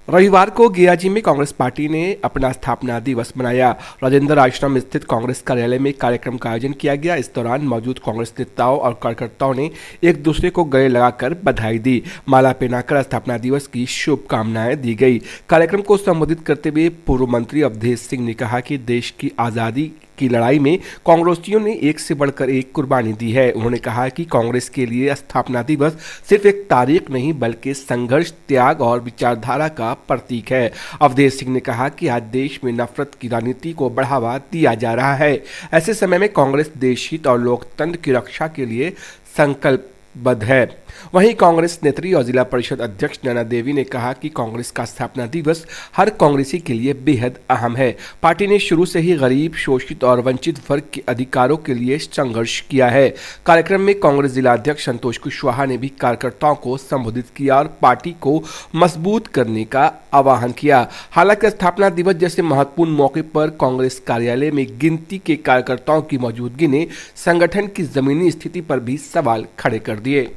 रविवार को गयाजी में कांग्रेस पार्टी ने अपना स्थापना दिवस मनाया। राजेंद्र आश्रम स्थित कांग्रेस कार्यालय में कार्यक्रम का आयोजन किया गया। इस दौरान मौजूद कांग्रेस नेताओं और कार्यकर्ताओं ने एक दूसरे को गले लगाकर बधाई दी, माला पहनाकर स्थापना दिवस की शुभकामनाएं दी गई। कार्यक्रम को संबोधित करते हुए पूर्व मंत्री अवधेश सिंह ने कहा कि देश की आज़ादी की लड़ाई में कांग्रेसियों ने एक से बढ़कर एक कुर्बानी दी है। उन्होंने कहा कि कांग्रेस के लिए स्थापना दिवस सिर्फ एक तारीख नहीं बल्कि संघर्ष, त्याग और विचारधारा का प्रतीक है। अवधेश सिंह ने कहा कि आज देश में नफरत की राजनीति को बढ़ावा दिया जा रहा है। ऐसे समय में कांग्रेस देश हित और लोकतंत्र की रक्षा के लिए संकल्पबद्ध है। वहीं कांग्रेस नेत्री और जिला परिषद अध्यक्ष नैना देवी ने कहा कि कांग्रेस का स्थापना दिवस हर कांग्रेसी के लिए बेहद अहम है। पार्टी ने शुरू से ही गरीब, शोषित और वंचित वर्ग के अधिकारों के लिए संघर्ष किया है। कार्यक्रम में कांग्रेस जिला अध्यक्ष संतोष कुशवाहा ने भी कार्यकर्ताओं को संबोधित किया और पार्टी को मजबूत करने का आह्वान किया। हालांकि स्थापना दिवस जैसे महत्वपूर्ण मौके पर कांग्रेस कार्यालय में गिनती के कार्यकर्ताओं की मौजूदगी ने संगठन की जमीनी स्थिति पर भी सवाल खड़े कर दिए।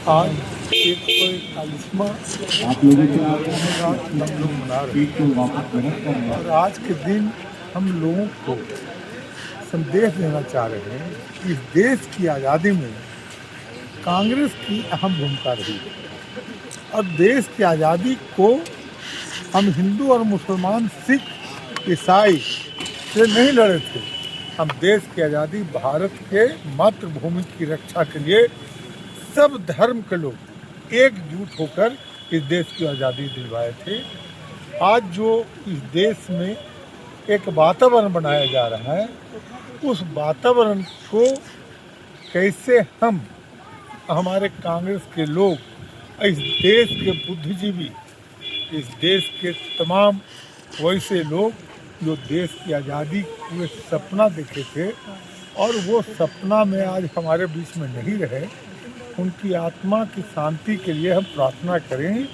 आज 141वां आप लोगों के हम लोग मना रहे हैं और आज के दिन हम लोगों को संदेश देना चाह रहे हैं कि इस देश की आज़ादी में कांग्रेस की अहम भूमिका रही है और देश की आज़ादी को हम हिंदू और मुसलमान, सिख, ईसाई से नहीं लड़े थे। हम देश की आज़ादी भारत के मातृभूमि की रक्षा के लिए सब धर्म के लोग एकजुट होकर इस देश की आज़ादी दिलवाए थे। आज जो इस देश में एक वातावरण बनाया जा रहा है, उस वातावरण को कैसे हम, हमारे कांग्रेस के लोग, इस देश के बुद्धिजीवी, इस देश के तमाम वैसे लोग जो देश की आज़ादी में सपना देखे थे और वो सपना में आज हमारे बीच में नहीं रहे, उनकी आत्मा की शांति के लिए हम प्रार्थना करेंगे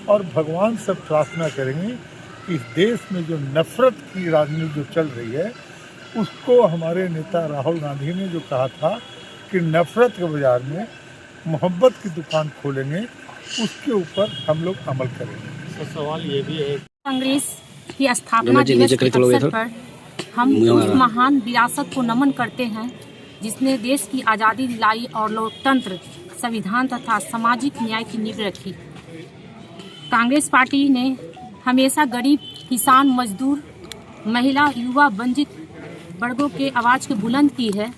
और भगवान से प्रार्थना करेंगे कि इस देश में जो नफरत की राजनीति जो चल रही है, उसको हमारे नेता राहुल गांधी ने जो कहा था कि नफरत के बाजार में मोहब्बत की दुकान खोलेंगे, उसके ऊपर हम लोग अमल करेंगे। तो सवाल ये भी है, कांग्रेस की स्थापना दिवस के अवसर पर हम उस महान विरासत को नमन करते हैं जिसने देश की आज़ादी दिलाई और लोकतंत्र, संविधान तथा सामाजिक न्याय की नींव रखी। कांग्रेस पार्टी ने हमेशा गरीब, किसान, मजदूर, महिला, युवा, वंचित वर्गों के आवाज़ को बुलंद की है।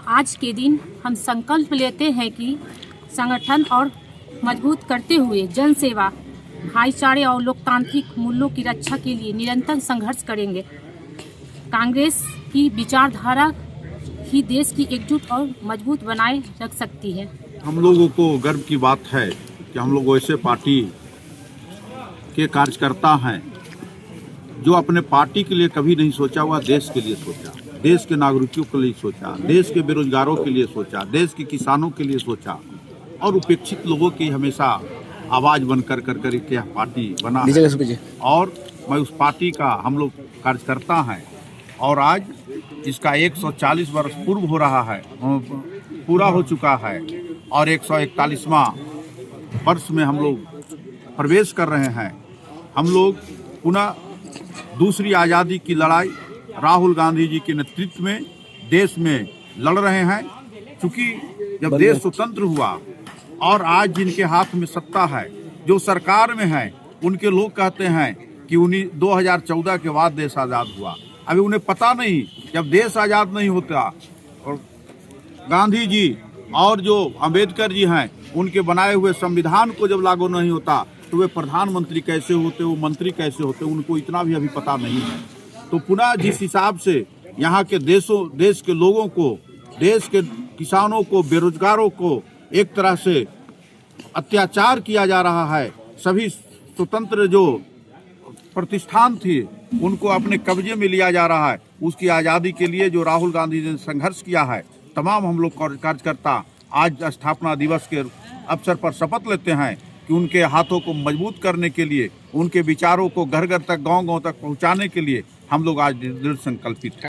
आज के दिन हम संकल्प लेते हैं कि संगठन और मजबूत करते हुए जन सेवा, भाईचारे और लोकतांत्रिक मूल्यों की रक्षा के लिए निरंतर संघर्ष करेंगे। कांग्रेस की विचारधारा ही देश की एकजुट और मजबूत बनाए रख सकती है। हम लोगों को गर्व की बात है कि हम लोग ऐसे पार्टी के कार्यकर्ता हैं जो अपने पार्टी के लिए कभी नहीं सोचा हुआ, देश के लिए सोचा, देश के नागरिकों के लिए सोचा, देश के बेरोजगारों के लिए सोचा, देश के किसानों के लिए सोचा और उपेक्षित लोगों की हमेशा आवाज़ बनकर कर के यह पार्टी बना है। और मैं उस पार्टी का हम लोग कार्यकर्ता हैं और आज इसका 140 वर्ष पूर्व हो रहा है, पूरा हो चुका है और 141वां वर्ष में हम लोग प्रवेश कर रहे हैं। हम लोग पुनः दूसरी आज़ादी की लड़ाई राहुल गांधी जी के नेतृत्व में देश में लड़ रहे हैं। क्योंकि जब देश स्वतंत्र हुआ और आज जिनके हाथ में सत्ता है, जो सरकार में है, उनके लोग कहते हैं कि 2014 के बाद देश आज़ाद हुआ। अभी उन्हें पता नहीं, जब देश आज़ाद नहीं होता और गांधी जी और जो अंबेडकर जी हैं, उनके बनाए हुए संविधान को जब लागू नहीं होता तो वे प्रधानमंत्री कैसे होते, वो मंत्री कैसे होते, उनको इतना भी अभी पता नहीं है। तो पुनः जिस हिसाब से यहाँ के देश के लोगों को, देश के किसानों को, बेरोजगारों को एक तरह से अत्याचार किया जा रहा है, सभी स्वतंत्र जो प्रतिष्ठान थी उनको अपने कब्जे में लिया जा रहा है, उसकी आज़ादी के लिए जो राहुल गांधी ने संघर्ष किया है, तमाम हम लोग कार्यकर्ता आज स्थापना दिवस के अवसर पर शपथ लेते हैं कि उनके हाथों को मजबूत करने के लिए, उनके विचारों को घर घर तक, गांव गांव तक पहुंचाने के लिए हम लोग आज दृढ़ संकल्पित हैं।